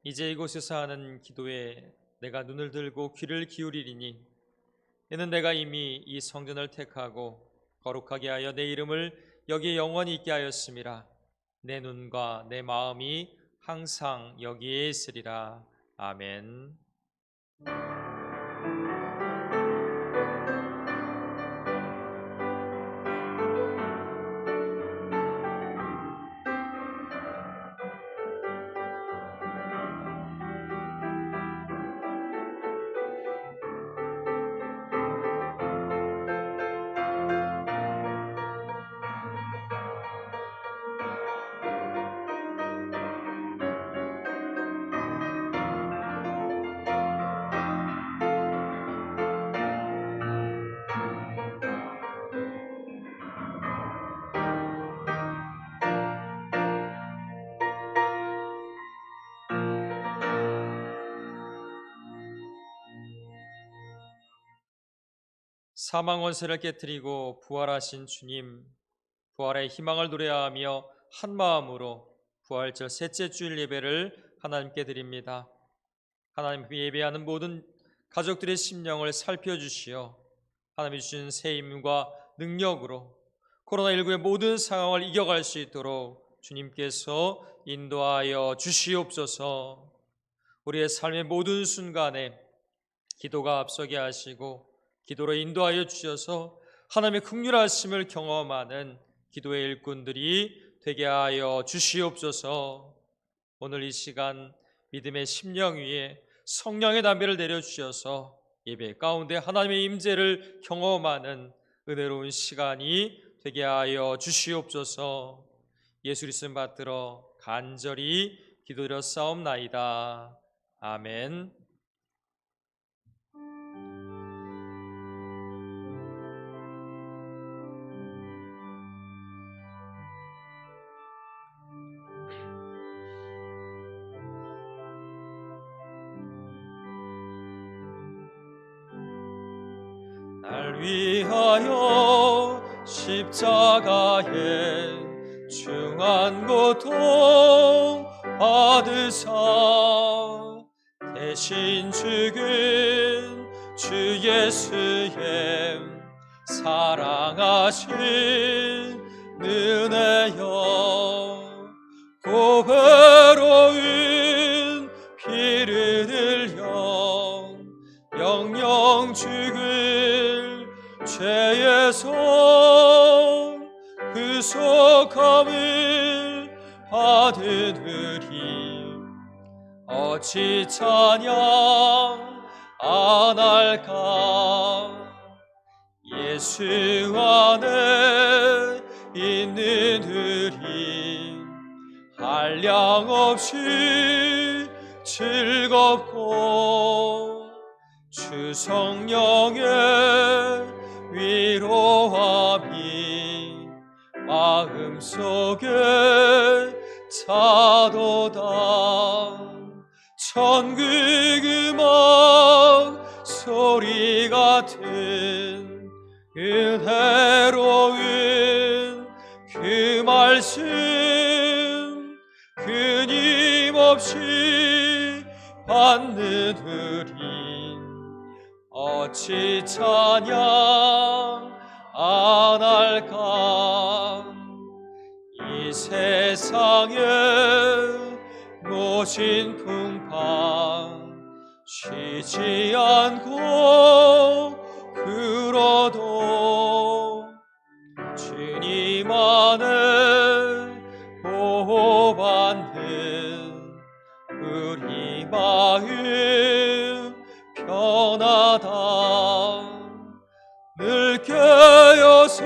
이제 이곳에서 하는 기도에 내가 눈을 들고 귀를 기울이리니 이는 내가 이미 이 성전을 택하고 거룩하게 하여 내 이름을 여기에 영원히 있게 하였음이라. 내 눈과 내 마음이 항상 여기에 있으리라. 아멘. 사망 원세를 깨뜨리고 부활하신 주님, 부활의 희망을 노래하며 한 마음으로 부활절 셋째 주일 예배를 하나님께 드립니다. 하나님 예배하는 모든 가족들의 심령을 살펴주시어 하나님이 주신 새 힘과 능력으로 코로나19의 모든 상황을 이겨갈 수 있도록 주님께서 인도하여 주시옵소서. 우리의 삶의 모든 순간에 기도가 앞서게 하시고 기도로 인도하여 주셔서 하나님의 긍휼하심을 경험하는 기도의 일꾼들이 되게 하여 주시옵소서. 오늘 이 시간 믿음의 심령 위에 성령의 담배를 내려주셔서 예배 가운데 하나님의 임재를 경험하는 은혜로운 시간이 되게 하여 주시옵소서. 예수 그리스도 받들어 간절히 기도드려 싸움나이다. 아멘. 날 위하여 십자가에 중한 고통 받으사 대신 죽은 주 예수의 사랑하신 은혜여 고배로운 피를 흘려 영영 죽을 죄의 손 구속함을 받으리 어찌 찬양 안 할까. 예수 안에 있는 우리 한량없이 즐겁고 주 성령의 위로함이 마음속에 차도다. 천국 음악 소리 같은 은혜로운 그 말씀 끊임없이 받는 우리 어찌 찬양 안 할까. 이 세상에 모진 풍파 쉬지 않고 불어도 주님 안에 보호받는 우리 마음 편하다. 늘 깨어서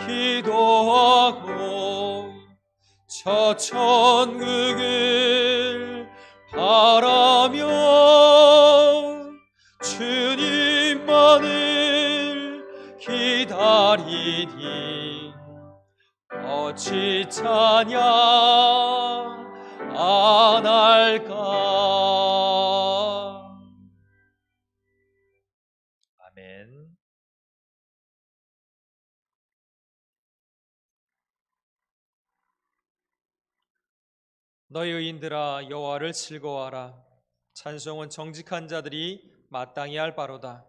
기도하고 저 천국을 바라며 주님만을 기다리니 어찌 찬양 안 할까. 아멘. 너희 의인들아 여호와를 즐거워하라. 찬송은 정직한 자들이 마땅히 할 바로다.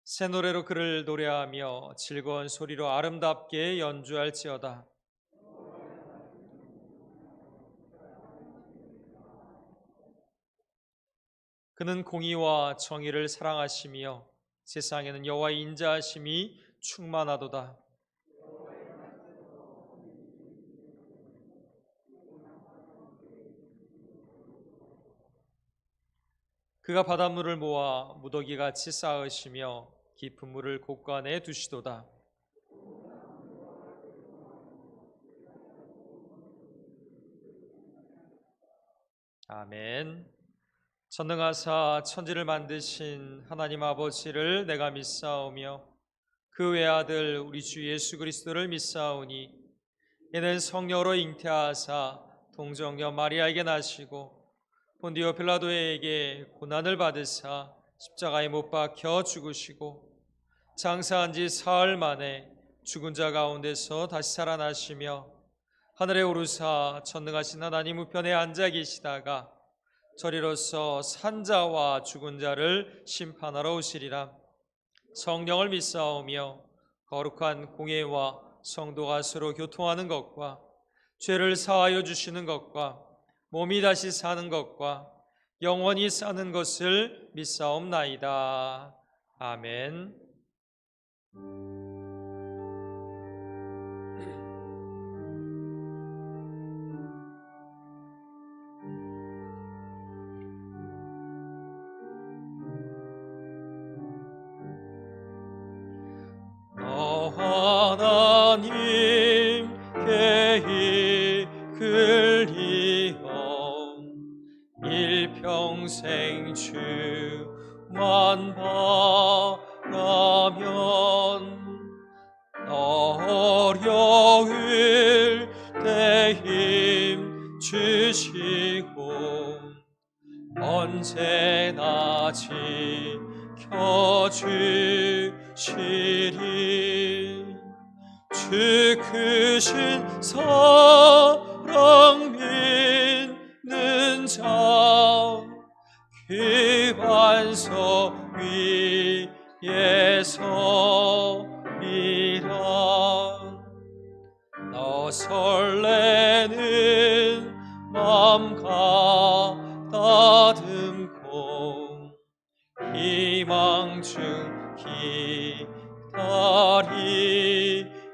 새 노래로 그를 노래하며 즐거운 소리로 아름답게 연주할지어다. 그는 공의와 정의를 사랑하시며 세상에는 여호와의 인자하심이 충만하도다. 그가 바닷물을 모아 무더기같이 쌓으시며 깊은 물을 곳간에 두시도다. 아멘. 전능하사 천지를 만드신 하나님 아버지를 내가 믿사오며 그 외아들 우리 주 예수 그리스도를 믿사오니 이는 성령으로 잉태하사 동정녀 마리아에게 나시고 본디오 빌라도에게 고난을 받으사 십자가에 못 박혀 죽으시고 장사한 지 사흘 만에 죽은 자 가운데서 다시 살아나시며 하늘에 오르사 전능하신 하나님 우편에 앉아 계시다가 저리로서 산자와 죽은 자를 심판하러 오시리라. 성령을 믿사오며 거룩한 공예와 성도가 서로 교통하는 것과 죄를 사하여 주시는 것과 몸이 다시 사는 것과 영원히 사는 것을 믿사옵나이다. 아멘. 하나님께 이끌리어 일평생 주만 바라면 어려울 때 힘 주시고 언제나 지켜주시리. 주 크신 사랑 믿는 자 그 반석 위에 서리라. 너 설레는 맘 가다듬고 희망 중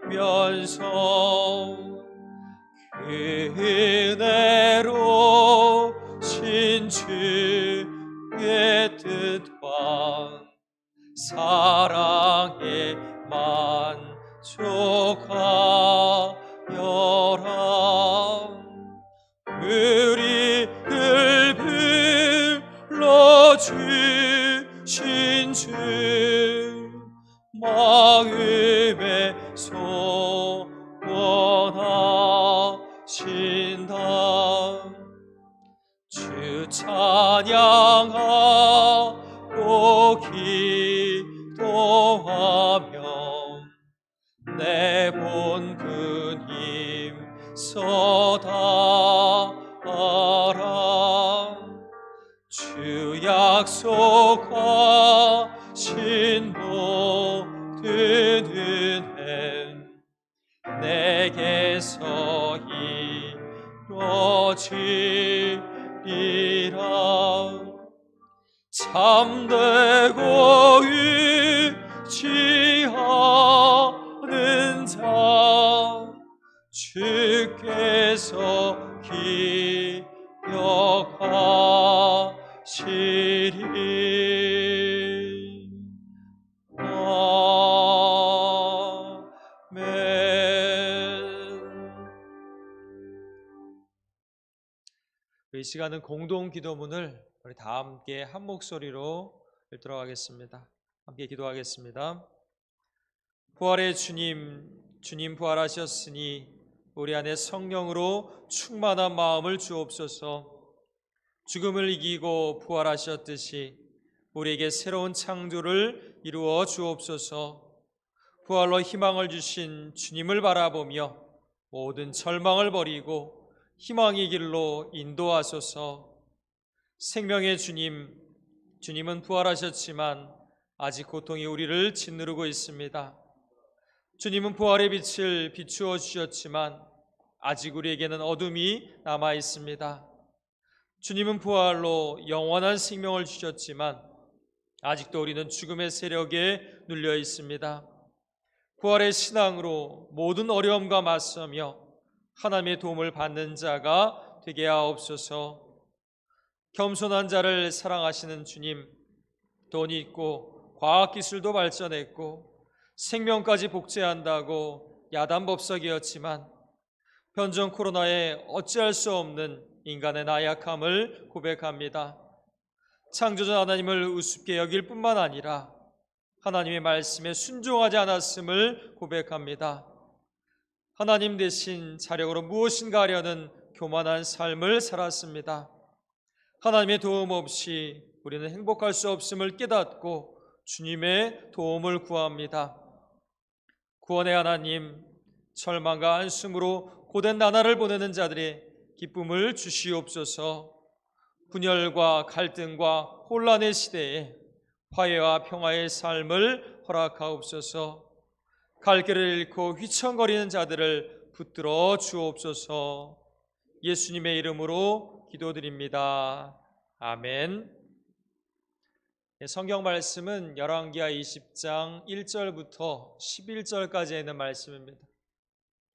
기다리면서 그 은혜로 신주의 뜻과 사랑에 만족하여라. 우리를 불러주신 주 마음에 소원하신다. 주 찬양하고 기도하며 내 본근임 서다하라. 주 약속하신 모든 은혜 내게서 이루어지리라. 참되고 의지하는 자 주께서 기억하시리. 아멘. 이 시간은 공동 기도문을 우리 다 함께 한 목소리로 읽도록 하겠습니다. 함께 기도하겠습니다. 부활의 주님, 주님 부활하셨으니 우리 안에 성령으로 충만한 마음을 주옵소서. 죽음을 이기고 부활하셨듯이 우리에게 새로운 창조를 이루어 주옵소서. 부활로 희망을 주신 주님을 바라보며 모든 절망을 버리고 희망의 길로 인도하소서. 생명의 주님, 주님은 부활하셨지만 아직 고통이 우리를 짓누르고 있습니다. 주님은 부활의 빛을 비추어 주셨지만 아직 우리에게는 어둠이 남아 있습니다. 주님은 부활로 영원한 생명을 주셨지만 아직도 우리는 죽음의 세력에 눌려 있습니다. 부활의 신앙으로 모든 어려움과 맞서며 하나님의 도움을 받는 자가 되게 하옵소서. 겸손한 자를 사랑하시는 주님, 돈이 있고 과학기술도 발전했고 생명까지 복제한다고 야단법석이었지만 현존 코로나에 어찌할 수 없는 인간의 나약함을 고백합니다. 창조자 하나님을 우습게 여길 뿐만 아니라 하나님의 말씀에 순종하지 않았음을 고백합니다. 하나님 대신 자력으로 무엇인가 하려는 교만한 삶을 살았습니다. 하나님의 도움 없이 우리는 행복할 수 없음을 깨닫고 주님의 도움을 구합니다. 구원의 하나님, 절망과 한숨으로 고된 나날을 보내는 자들의 기쁨을 주시옵소서. 분열과 갈등과 혼란의 시대에 화해와 평화의 삶을 허락하옵소서. 갈 길을 잃고 휘청거리는 자들을 붙들어 주옵소서. 예수님의 이름으로 기도드립니다. 아멘. 성경 말씀은 열왕기하 20장 1절부터 11절까지 있는 말씀입니다.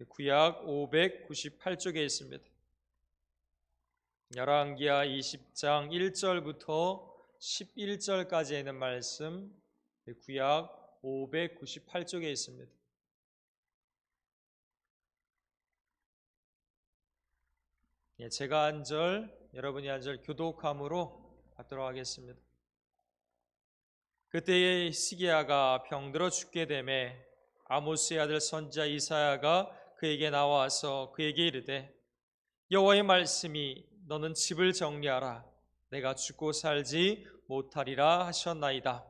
구약 598쪽에 있습니다. 열왕기하 20장 1절부터 11절까지 있는 말씀, 구약 598쪽에 있습니다. 제가 한 절, 여러분이 한 절 교독함으로 받도록 하겠습니다. 그때에 히스기야가 병들어 죽게 되매 아모스의 아들 선지자 이사야가 그에게 나와서 그에게 이르되 여호와의 말씀이 너는 집을 정리하라 내가 죽고 살지 못하리라 하셨나이다.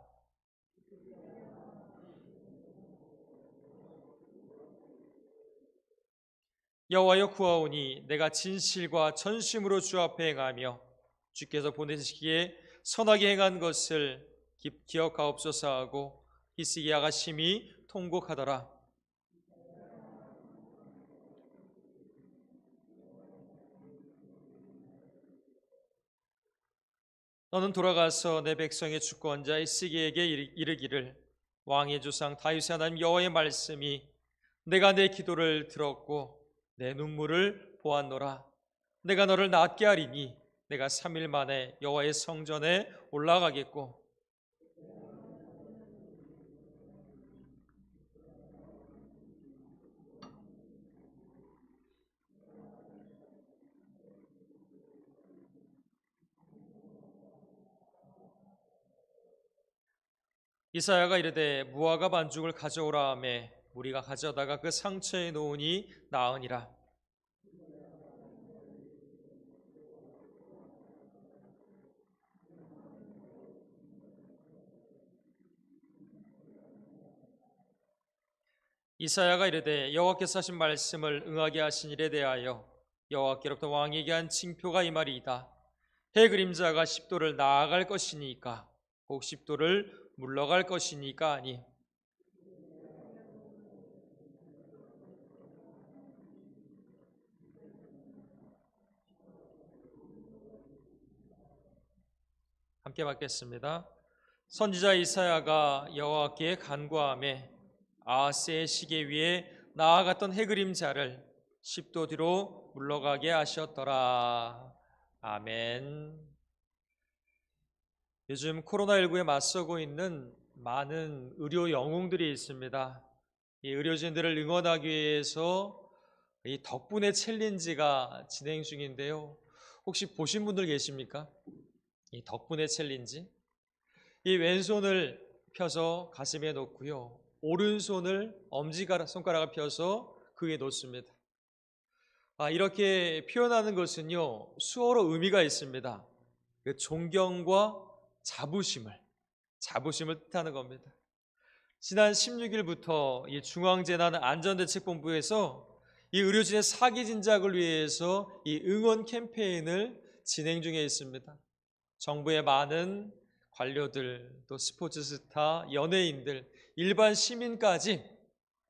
여호와여 구하오니 내가 진실과 전심으로 주 앞에 행하며 주께서 보내시기에 선하게 행한 것을 기억하옵소서 하고 히스기야가 심히 통곡하더라. 너는 돌아가서 내 백성의 주권자 히스기야에게 이르기를 왕의 조상 다윗의 하나님 여호와의 말씀이 내가 내 기도를 들었고 내 눈물을 보았노라. 내가 너를 낫게 하리니 내가 3일 만에 여호와의 성전에 올라가겠고 이사야가 이르되 무화과 반죽을 가져오라 하매 무리가 가져다가 그 상처에 놓으니 나으니라. 이사야가 이르되 여호와께서 하신 말씀을 응하게 하신 일에 대하여 여호와께로부터 왕에게 한 징표가 이 말이이다. 해 그림자가 10도를 나아갈 것이니까 혹 10도를 물러갈 것이니까 아니. 함께 받겠습니다. 선지자 이사야가 여호와께 간구하며 아하스의 시계 위에 나아갔던 해 그림자를 10도 뒤로 물러가게 하셨더라. 아멘. 요즘 코로나19에 맞서고 있는 많은 의료 영웅들이 있습니다. 이 의료진들을 응원하기 위해서 이 덕분에 챌린지가 진행 중인데요. 혹시 보신 분들 계십니까? 이 덕분에 챌린지. 이 왼손을 펴서 가슴에 놓고요. 오른손을 엄지손가락을 펴서 그 위에 놓습니다. 이렇게 표현하는 것은요. 수어로 의미가 있습니다. 존경과 자부심을 뜻하는 겁니다. 지난 16일부터 이 중앙재난안전대책본부에서 이 의료진의 사기 진작을 위해서 이 응원 캠페인을 진행 중에 있습니다. 정부의 많은 관료들, 또 스포츠 스타, 연예인들, 일반 시민까지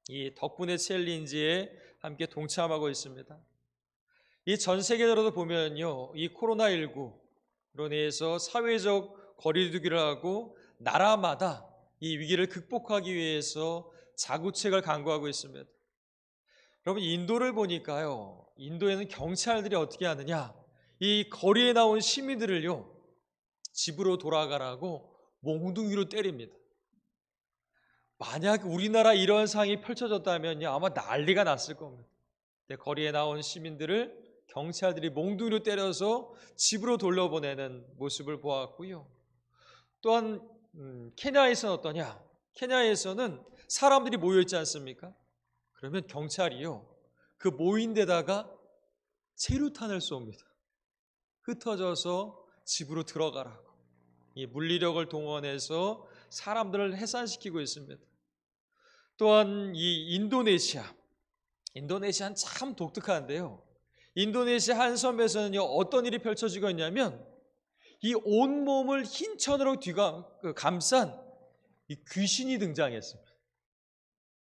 이 덕분에 챌린지에 함께 동참하고 있습니다. 이 전 세계적으로도 보면요, 이 코로나19로 인해서 사회적 거리두기를 하고 나라마다 이 위기를 극복하기 위해서 자구책을 강구하고 있습니다. 여러분, 인도를 보니까요, 인도에는 경찰들이 어떻게 하느냐, 이 거리에 나온 시민들을요, 집으로 돌아가라고 몽둥이로 때립니다. 만약 우리나라 이런 상황이 펼쳐졌다면요, 아마 난리가 났을 겁니다. 거리에 나온 시민들을 경찰들이 몽둥이로 때려서 집으로 돌려보내는 모습을 보았고요. 또한 케냐에서는 어떠냐? 케냐에서는 사람들이 모여있지 않습니까? 그러면 경찰이요, 그 모인 데다가 체류탄을 쏩니다. 흩어져서 집으로 들어가라고. 이 물리력을 동원해서 사람들을 해산시키고 있습니다. 또한 이 인도네시아는 참 독특한데요. 인도네시아 한 섬에서는요, 어떤 일이 펼쳐지고 있냐면 이 온몸을 흰 천으로 감싼 이 귀신이 등장했습니다.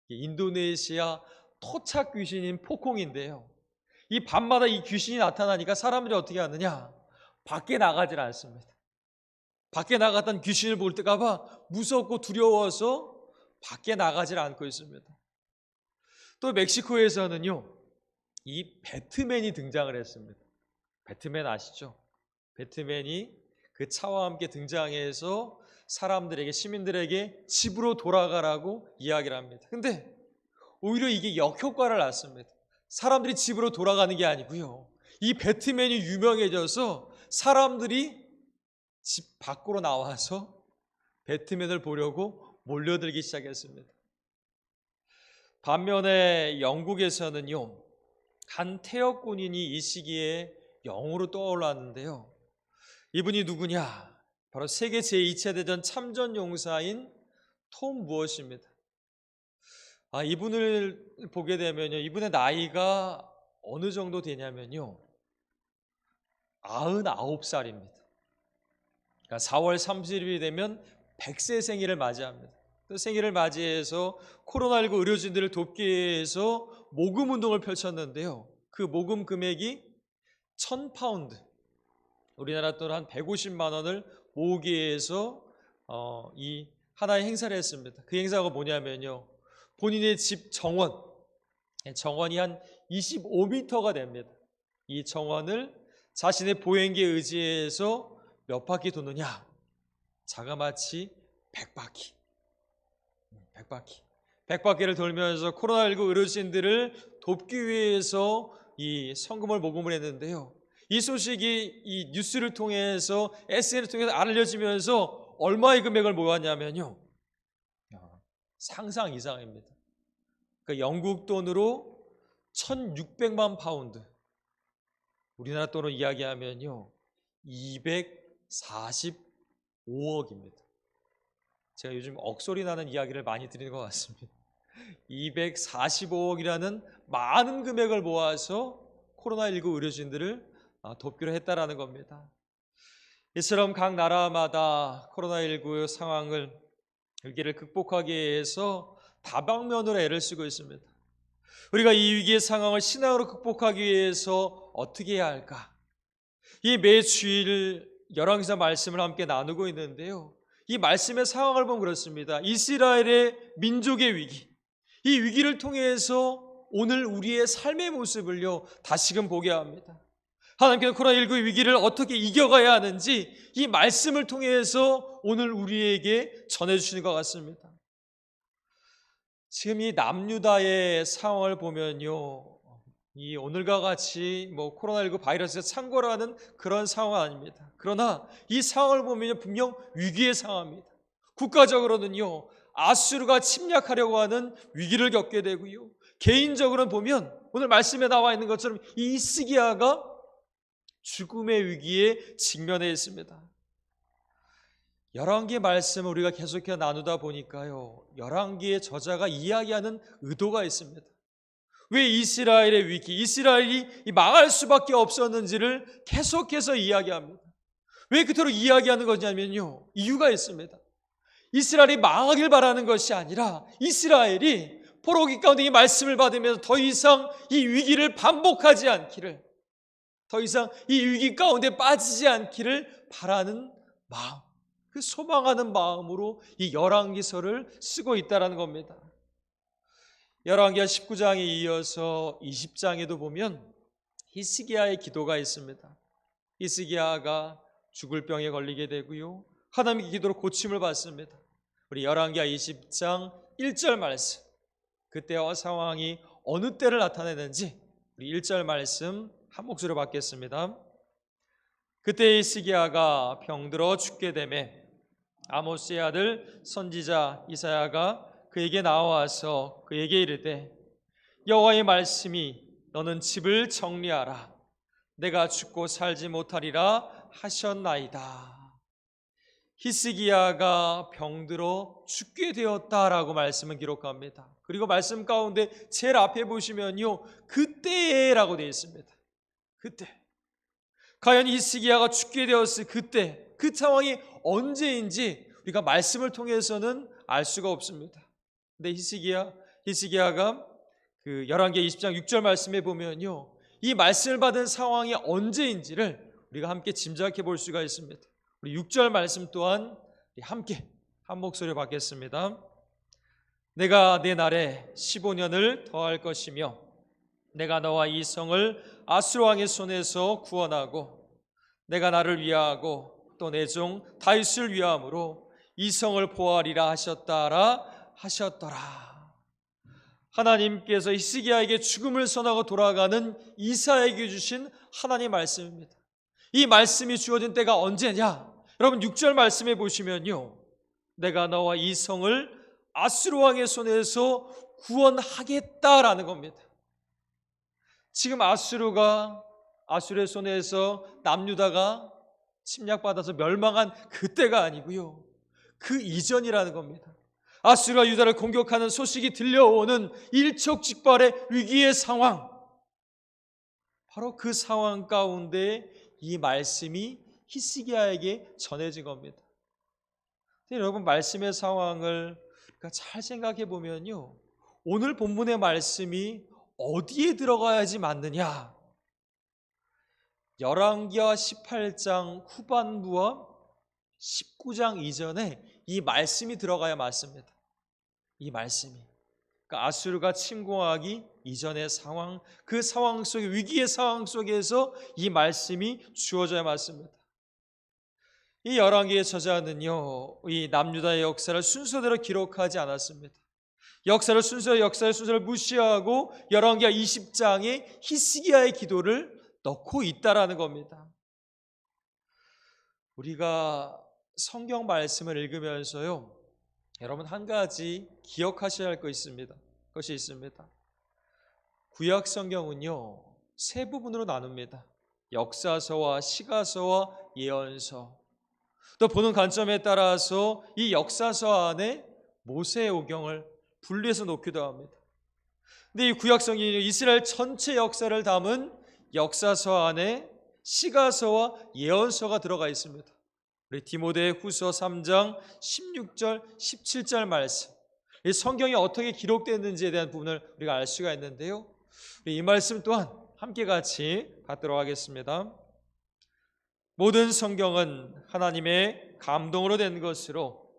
인도네시아 토착 귀신인 포콩인데요. 이 밤마다 이 귀신이 나타나니까 사람들이 어떻게 하느냐? 밖에 나가질 않습니다. 밖에 나갔던 귀신을 볼 때가 무섭고 두려워서 밖에 나가질 않고 있습니다. 또 멕시코에서는요, 이 배트맨이 등장을 했습니다. 배트맨 아시죠? 배트맨이 그 차와 함께 등장해서 사람들에게, 시민들에게 집으로 돌아가라고 이야기를 합니다. 근데 오히려 이게 역효과를 낳습니다. 사람들이 집으로 돌아가는 게 아니고요, 이 배트맨이 유명해져서 사람들이 집 밖으로 나와서 배트맨을 보려고 몰려들기 시작했습니다. 반면에 영국에서는요, 한 태역 군인이 이 시기에 영으로 떠올랐는데요. 이분이 누구냐? 바로 세계 제2차 대전 참전 용사인 톰 무엇입니다. 이분을 보게 되면요, 이분의 나이가 어느 정도 되냐면요, 99살입니다. 그러니까 4월 30일이 되면 100세 생일을 맞이합니다. 그 생일을 맞이해서 코로나19 의료진들을 돕기 위해서 모금 운동을 펼쳤는데요. 그 모금 금액이 1000파운드, 우리나라 돈 한 150만 원을 모으기 위해서 이 하나의 행사를 했습니다. 그 행사가 뭐냐면요, 본인의 집 정원이 한 25m가 됩니다. 이 정원을 자신의 보행기에 의지해서 몇 바퀴 도느냐? 자그마치 100바퀴. 100바퀴를 돌면서 코로나19 의료진들을 돕기 위해서 이 성금을 모금을 했는데요. 이 소식이 이 뉴스를 통해서, SNS를 통해서 알려지면서 얼마의 금액을 모았냐면요, 상상 이상입니다. 그러니까 영국 돈으로 1600만 파운드, 우리나라 돈으로 이야기하면요 245억입니다. 제가 요즘 억소리 나는 이야기를 많이 드리는 것 같습니다. 245억이라는 많은 금액을 모아서 코로나19 의료진들을 돕기로 했다라는 겁니다. 이처럼 각 나라마다 코로나19 상황을, 위기를 극복하기 위해서 다방면으로 애를 쓰고 있습니다. 우리가 이 위기의 상황을 신앙으로 극복하기 위해서 어떻게 해야 할까? 이 매주일 열왕기서 말씀을 함께 나누고 있는데요, 이 말씀의 상황을 보면 그렇습니다. 이스라엘의 민족의 위기, 이 위기를 통해서 오늘 우리의 삶의 모습을요 다시금 보게 합니다. 하나님께서 코로나19 위기를 어떻게 이겨가야 하는지 이 말씀을 통해서 오늘 우리에게 전해주시는 것 같습니다. 지금 이 남유다의 상황을 보면요, 이 오늘과 같이 코로나19 바이러스가 창궐하는 그런 상황은 아닙니다. 그러나 이 상황을 보면 분명 위기의 상황입니다. 국가적으로는요, 아수르가 침략하려고 하는 위기를 겪게 되고요, 개인적으로는 보면 오늘 말씀에 나와 있는 것처럼 이 히스기야가 죽음의 위기에 직면해 있습니다. 열왕기의 말씀을 우리가 계속해서 나누다 보니까요, 열왕기의 저자가 이야기하는 의도가 있습니다. 왜 이스라엘의 위기, 이스라엘이 망할 수밖에 없었는지를 계속해서 이야기합니다. 왜 그토록 이야기하는 거냐면요, 이유가 있습니다. 이스라엘이 망하길 바라는 것이 아니라 이스라엘이 포로기 가운데 이 말씀을 받으면서 더 이상 이 위기를 반복하지 않기를, 더 이상 이 위기 가운데 빠지지 않기를 바라는 마음, 그 소망하는 마음으로 이 열왕기서를 쓰고 있다는 겁니다. 열왕기하 19장에 이어서 20장에도 보면 히스기야의 기도가 있습니다. 히스기야가 죽을 병에 걸리게 되고요, 하나님의 기도로 고침을 받습니다. 우리 열왕기하 20장 1절 말씀, 그때와 상황이 어느 때를 나타내는지 우리 1절 말씀 한 목소리로 받겠습니다. 그때 히스기야가 병들어 죽게 되매 아모스의 아들 선지자 이사야가 그에게 나와서 그에게 이르되 여호와의 말씀이 너는 집을 정리하라, 내가 죽고 살지 못하리라 하셨나이다. 히스기야가 병들어 죽게 되었다라고 말씀은 기록합니다. 그리고 말씀 가운데 제일 앞에 보시면요, 그때라고 되어 있습니다. 그때. 과연 히스기야가 죽게 되었을 그때, 그 상황이 언제인지 우리가 말씀을 통해서는 알 수가 없습니다. 근데 히스기야가 그 열왕기 20장 6절 말씀에 보면요, 이 말씀을 받은 상황이 언제인지를 우리가 함께 짐작해 볼 수가 있습니다. 우리 6절 말씀 또한 함께 한 목소리로 받겠습니다. 내가 내 날에 15년을 더할 것이며 내가 너와 이 성을 아수르 왕의 손에서 구원하고 내가 나를 위하고 또 내 종 다윗을 위함으로 이 성을 보호하리라 하셨더라. 하나님께서 히스기야에게 죽음을 선하고 돌아가는 이사야에게 주신 하나님의 말씀입니다. 이 말씀이 주어진 때가 언제냐? 여러분 6절 말씀에 보시면요, 내가 너와 이 성을 아수르 왕의 손에서 구원하겠다라는 겁니다. 지금 아수르의 손에서 남유다가 침략받아서 멸망한 그때가 아니고요, 그 이전이라는 겁니다. 아수르가 유다를 공격하는 소식이 들려오는 일촉즉발의 위기의 상황, 바로 그 상황 가운데 이 말씀이 히스기야에게 전해진 겁니다. 여러분, 말씀의 상황을 잘 생각해 보면요, 오늘 본문의 말씀이 어디에 들어가야지 맞느냐? 열왕기하 18장 후반부와 19장 이전에 이 말씀이 들어가야 맞습니다. 이 말씀이, 그러니까 아수르가 침공하기 이전의 상황, 그 상황 속에, 위기의 상황 속에서 이 말씀이 주어져야 맞습니다. 이 열왕기의 저자는요, 이 남유다의 역사를 순서대로 기록하지 않았습니다. 역사를 순서를 무시하고 열왕기하 20장에 히스기야의 기도를 넣고 있다라는 겁니다. 우리가 성경 말씀을 읽으면서요, 여러분 한 가지 기억하셔야 할 것이 있습니다. 구약 성경은요, 세 부분으로 나눕니다. 역사서와 시가서와 예언서. 또 보는 관점에 따라서 이 역사서 안에 모세의 오경을 분리해서 놓기도 합니다. 근데 이 구약 성경이 이스라엘 전체 역사를 담은 역사서 안에 시가서와 예언서가 들어가 있습니다. 우리 디모데 후서 3장 16절 17절 말씀, 이 성경이 어떻게 기록됐는지에 대한 부분을 우리가 알 수가 있는데요, 이 말씀 또한 함께 같이 받도록 하겠습니다. 모든 성경은 하나님의 감동으로 된 것으로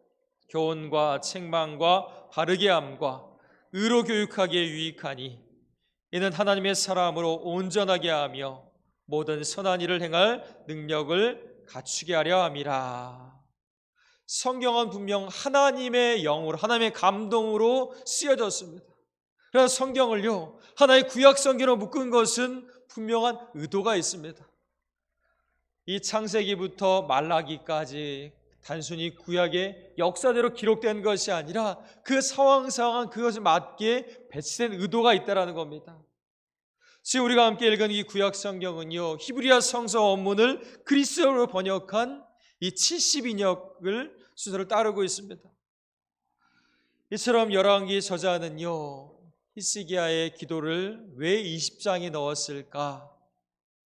교훈과 책망과 바르게 함과 의로 교육하기에 유익하니 이는 하나님의 사람으로 온전하게 하며 모든 선한 일을 행할 능력을 갖추게 하려 함이라. 성경은 분명 하나님의 영으로, 하나님의 감동으로 쓰여졌습니다. 그래서 성경을요, 하나의 구약 성경으로 묶은 것은 분명한 의도가 있습니다. 이 창세기부터 말라기까지 단순히 구약의 역사대로 기록된 것이 아니라 그 상황 그것에 맞게 배치된 의도가 있다는 겁니다. 지금 우리가 함께 읽은 이 구약 성경은요, 히브리어 성서 원문을 그리스어로 번역한 이 70인역을 순서를 따르고 있습니다. 이처럼 열왕기 저자는요, 히스기야의 기도를 왜 20장에 넣었을까?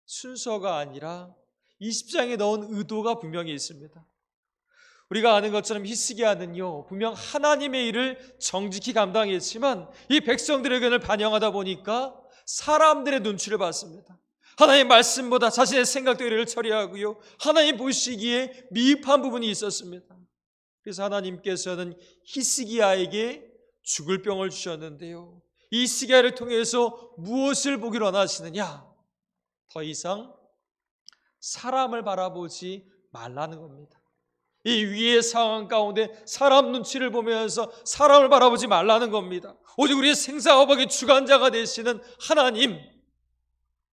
순서가 아니라 20장에 넣은 의도가 분명히 있습니다. 우리가 아는 것처럼 히스기야는요, 분명 하나님의 일을 정직히 감당했지만 이 백성들의 의견을 반영하다 보니까 사람들의 눈치를 봤습니다. 하나님의 말씀보다 자신의 생각대로를 처리하고요, 하나님 보시기에 미흡한 부분이 있었습니다. 그래서 하나님께서는 히스기야에게 죽을 병을 주셨는데요, 이 히스기야를 통해서 무엇을 보기를 원하시느냐? 더 이상 사람을 바라보지 말라는 겁니다. 이 위의 상황 가운데 사람 눈치를 보면서 사람을 바라보지 말라는 겁니다. 오직 우리의 생사화복의 주관자가 되시는 하나님,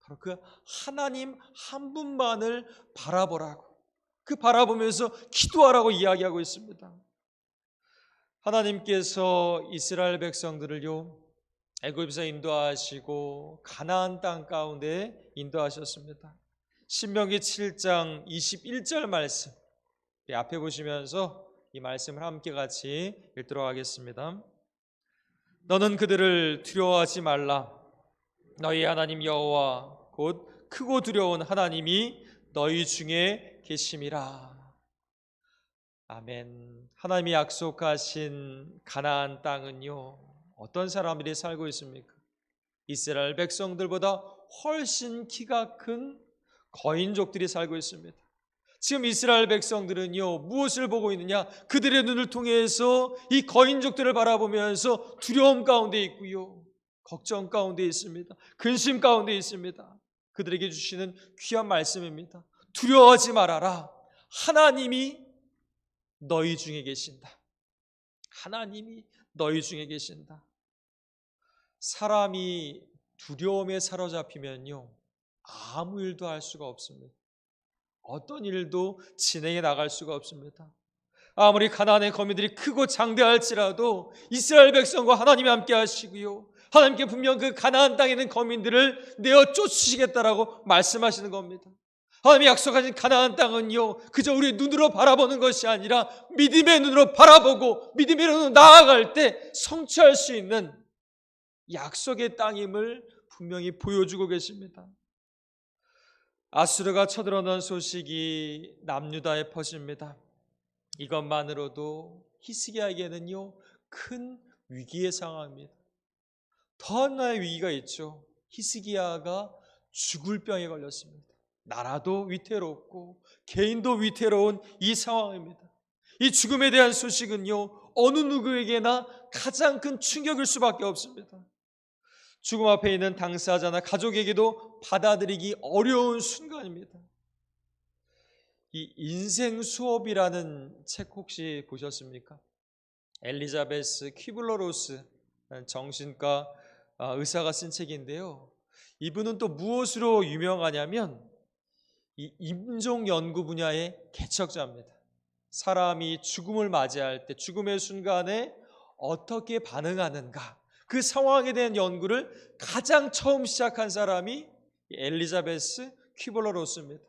바로 그 하나님 한 분만을 바라보라고, 그 바라보면서 기도하라고 이야기하고 있습니다. 하나님께서 이스라엘 백성들을요, 애굽에서 인도하시고 가나안 땅 가운데 인도하셨습니다. 신명기 7장 21절 말씀, 앞에 보시면서 이 말씀을 함께 같이 읽도록 하겠습니다. 너는 그들을 두려워하지 말라. 너희 하나님 여호와 곧 크고 두려운 하나님이 너희 중에 계심이라. 아멘. 하나님이 약속하신 가나안 땅은요, 어떤 사람들이 살고 있습니까? 이스라엘 백성들보다 훨씬 키가 큰 거인족들이 살고 있습니다. 지금 이스라엘 백성들은요, 무엇을 보고 있느냐? 그들의 눈을 통해서 이 거인족들을 바라보면서 두려움 가운데 있고요, 걱정 가운데 있습니다. 근심 가운데 있습니다. 그들에게 주시는 귀한 말씀입니다. 두려워하지 말아라. 하나님이 너희 중에 계신다. 하나님이 너희 중에 계신다. 사람이 두려움에 사로잡히면요, 아무 일도 할 수가 없습니다. 어떤 일도 진행해 나갈 수가 없습니다. 아무리 가나안의 거민들이 크고 장대할지라도 이스라엘 백성과 하나님이 함께 하시고요, 하나님께 분명 그 가나안 땅에 있는 거민들을 내어 쫓으시겠다라고 말씀하시는 겁니다. 하나님이 약속하신 가나안 땅은요, 그저 우리 눈으로 바라보는 것이 아니라 믿음의 눈으로 바라보고 믿음의 눈으로 나아갈 때 성취할 수 있는 약속의 땅임을 분명히 보여주고 계십니다. 아수르가 쳐들어오는 소식이 남유다에 퍼집니다. 이것만으로도 히스기야에게는요, 큰 위기의 상황입니다. 더 하나의 위기가 있죠. 히스기야가 죽을 병에 걸렸습니다. 나라도 위태롭고 개인도 위태로운 이 상황입니다. 이 죽음에 대한 소식은요, 어느 누구에게나 가장 큰 충격일 수밖에 없습니다. 죽음 앞에 있는 당사자나 가족에게도 받아들이기 어려운 순간입니다. 이 인생 수업이라는 책 혹시 보셨습니까? 엘리자베스 퀴블러-로스 정신과 의사가 쓴 책인데요, 이분은 또 무엇으로 유명하냐면 이 임종 연구 분야의 개척자입니다. 사람이 죽음을 맞이할 때, 죽음의 순간에 어떻게 반응하는가, 그 상황에 대한 연구를 가장 처음 시작한 사람이 엘리자베스 퀴블러-로스입니다.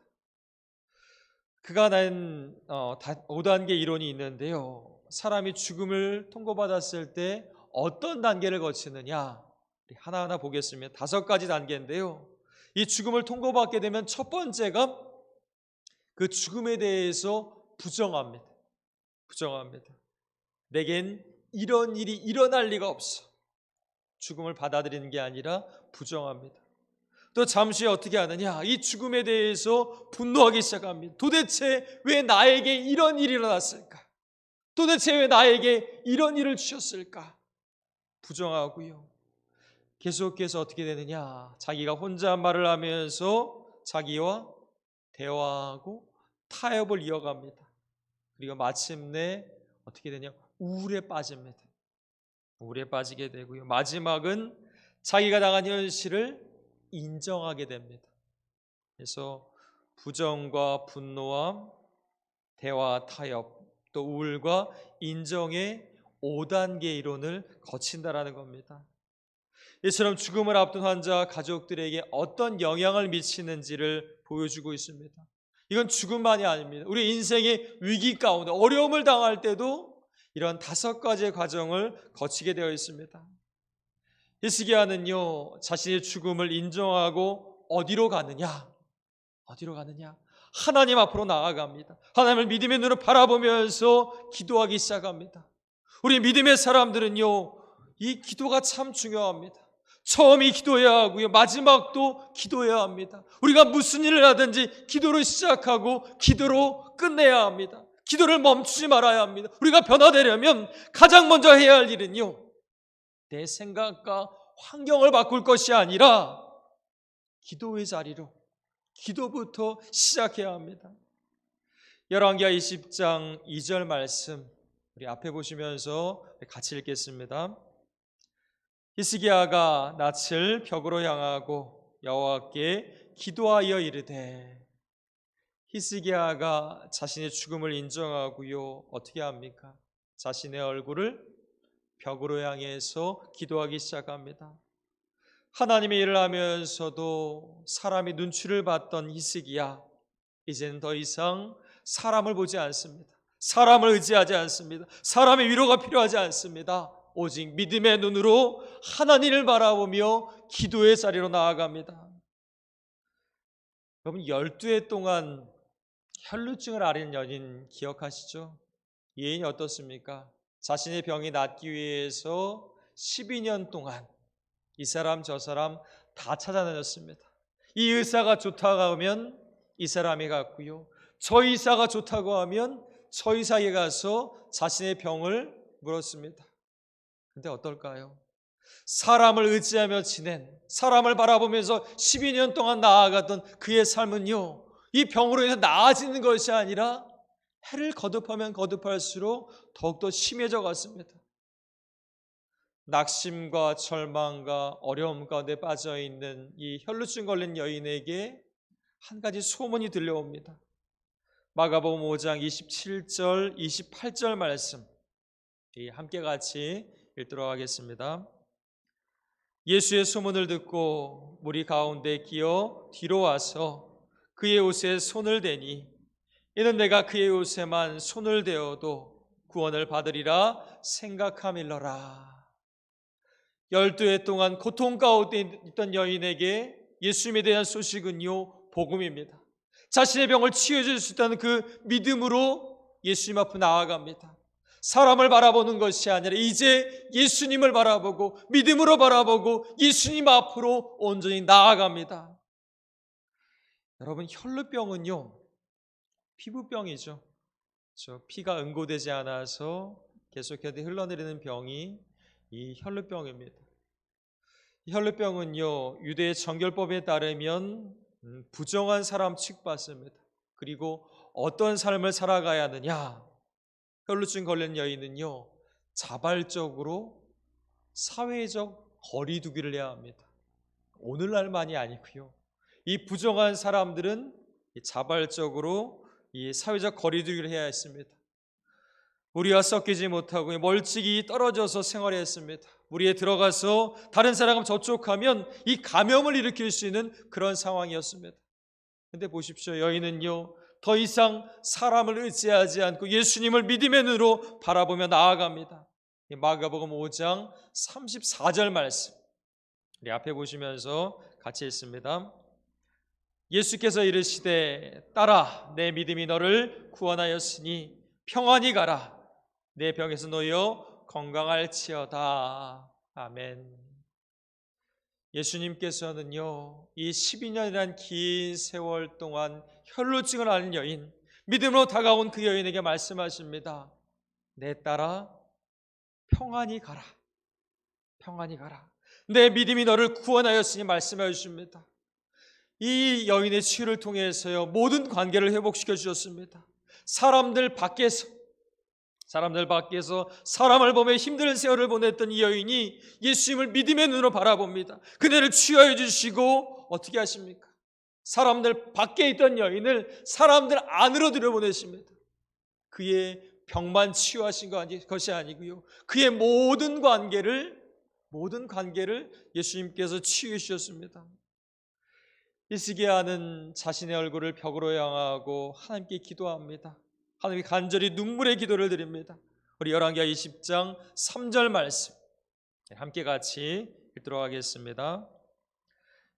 그가 낸 5단계 이론이 있는데요, 사람이 죽음을 통보받았을 때 어떤 단계를 거치느냐, 하나하나 보겠습니다. 5가지 단계인데요, 이 죽음을 통보받게 되면 첫 번째가 그 죽음에 대해서 부정합니다. 내겐 이런 일이 일어날 리가 없어. 죽음을 받아들이는 게 아니라 부정합니다. 또 잠시 어떻게 하느냐, 이 죽음에 대해서 분노하기 시작합니다. 도대체 왜 나에게 이런 일이 일어났을까? 도대체 왜 나에게 이런 일을 주셨을까? 부정하고요, 계속해서 어떻게 되느냐, 자기가 혼잣말을 하면서 자기와 대화하고 타협을 이어갑니다. 그리고 마침내 어떻게 되냐, 우울에 빠집니다. 우울에 빠지게 되고요, 마지막은 자기가 당한 현실을 인정하게 됩니다. 그래서 부정과 분노와 대화, 타협, 또 우울과 인정의 5단계 이론을 거친다라는 겁니다. 이처럼 죽음을 앞둔 환자와 가족들에게 어떤 영향을 미치는지를 보여주고 있습니다. 이건 죽음만이 아닙니다. 우리 인생의 위기 가운데 어려움을 당할 때도 이런 5가지의 과정을 거치게 되어 있습니다. 히스기야는요, 자신의 죽음을 인정하고 어디로 가느냐? 어디로 가느냐? 하나님 앞으로 나아갑니다. 하나님을 믿음의 눈으로 바라보면서 기도하기 시작합니다. 우리 믿음의 사람들은요, 이 기도가 참 중요합니다. 처음이 기도해야 하고요, 마지막도 기도해야 합니다. 우리가 무슨 일을 하든지 기도로 시작하고 기도로 끝내야 합니다. 기도를 멈추지 말아야 합니다. 우리가 변화되려면 가장 먼저 해야 할 일은요, 내 생각과 환경을 바꿀 것이 아니라 기도의 자리로, 기도부터 시작해야 합니다. 열왕기하 20장 2절 말씀 우리 앞에 보시면서 같이 읽겠습니다. 히스기야가 낯을 벽으로 향하고 여호와께 기도하여 이르되, 히스기야가 자신의 죽음을 인정하고요, 어떻게 합니까? 자신의 얼굴을 벽으로 향해서 기도하기 시작합니다. 하나님의 일을 하면서도 사람의 눈치를 봤던 히스기야, 이제는 더 이상 사람을 보지 않습니다. 사람을 의지하지 않습니다. 사람의 위로가 필요하지 않습니다. 오직 믿음의 눈으로 하나님을 바라보며 기도의 자리로 나아갑니다. 여러분, 12해 동안 혈루증을 앓은 연인 기억하시죠? 이 여인이 어떻습니까? 자신의 병이 낫기 위해서 12년 동안 이 사람 저 사람 다 찾아다녔습니다. 이 의사가 좋다고 하면 이 사람이 갔고요, 저 의사가 좋다고 하면 저 의사에 가서 자신의 병을 물었습니다. 근데 어떨까요? 사람을 의지하며 지낸, 사람을 바라보면서 12년 동안 나아갔던 그의 삶은요, 이 병으로 인해 나아지는 것이 아니라 해를 거듭하면 거듭할수록 더욱더 심해져 갔습니다. 낙심과 절망과 어려움 가운데 빠져있는 이 혈루증 걸린 여인에게 한 가지 소문이 들려옵니다. 마가복음 5장 27절 28절 말씀 함께 같이 읽도록 하겠습니다. 예수의 소문을 듣고 무리 가운데 끼어 뒤로 와서 그의 옷에 손을 대니, 이는 내가 그의 옷에만 손을 대어도 구원을 받으리라 생각함일러라. 12해 동안 고통 가운데 있던 여인에게 예수님에 대한 소식은요, 복음입니다. 자신의 병을 치유해 수 있다는 그 믿음으로 예수님 앞으로 나아갑니다. 사람을 바라보는 것이 아니라 이제 예수님을 바라보고 믿음으로 바라보고 예수님 앞으로 온전히 나아갑니다. 여러분, 혈루병은요, 피부병이죠. 피가 응고되지 않아서 계속해서 흘러내리는 병이 이 혈루병입니다. 이 혈루병은요, 유대의 정결법에 따르면 부정한 사람 취급받습니다. 그리고 어떤 삶을 살아가야 하느냐? 혈루증 걸린 여인은요, 자발적으로 사회적 거리두기를 해야 합니다. 오늘날만이 아니고요, 이 부정한 사람들은 자발적으로 이 사회적 거리두기를 해야 했습니다. 무리와 섞이지 못하고 멀찍이 떨어져서 생활했습니다. 무리에 들어가서 다른 사람과 접촉하면 이 감염을 일으킬 수 있는 그런 상황이었습니다. 근데 보십시오, 여인은요, 더 이상 사람을 의지하지 않고 예수님을 믿음의 눈으로 바라보며 나아갑니다. 마가복음 5장 34절 말씀 우리 앞에 보시면서 같이 읽습니다. 예수께서 이르시되, 딸아, 내 믿음이 너를 구원하였으니 평안히 가라. 내 병에서 놓여 건강할지어다. 아멘. 예수님께서는요, 이 12년이란 긴 세월 동안 혈루증을 앓는 여인, 믿음으로 다가온 그 여인에게 말씀하십니다. 내 딸아, 평안히 가라. 평안히 가라. 내 믿음이 너를 구원하였으니 말씀해 주십니다. 이 여인의 치유를 통해서요, 모든 관계를 회복시켜 주셨습니다. 사람들 밖에서 사람을 보며 힘든 세월을 보냈던 이 여인이 예수님을 믿음의 눈으로 바라봅니다. 그녀를 치유해 주시고 어떻게 하십니까? 사람들 밖에 있던 여인을 사람들 안으로 들여보내십니다. 그의 병만 치유하신 것이 아니고요, 그의 모든 관계를 예수님께서 치유해 주셨습니다. 히스기야는 자신의 얼굴을 벽으로 향하고 하나님께 기도합니다. 하나님께 간절히 눈물의 기도를 드립니다. 우리 열왕기하 20장 3절 말씀 함께 같이 읽도록 하겠습니다.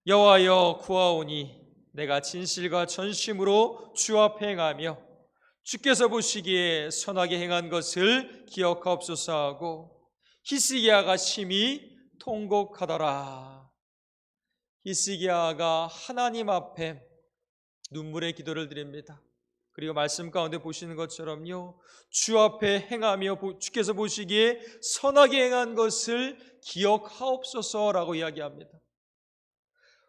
여호와여 구하오니 내가 진실과 전심으로 주 앞에 행하며 주께서 보시기에 선하게 행한 것을 기억하옵소서 하고 히스기야가 심히 통곡하더라. 히스기야가 하나님 앞에 눈물의 기도를 드립니다. 그리고 말씀 가운데 보시는 것처럼요, 주 앞에 행하며 주께서 보시기에 선하게 행한 것을 기억하옵소서라고 이야기합니다.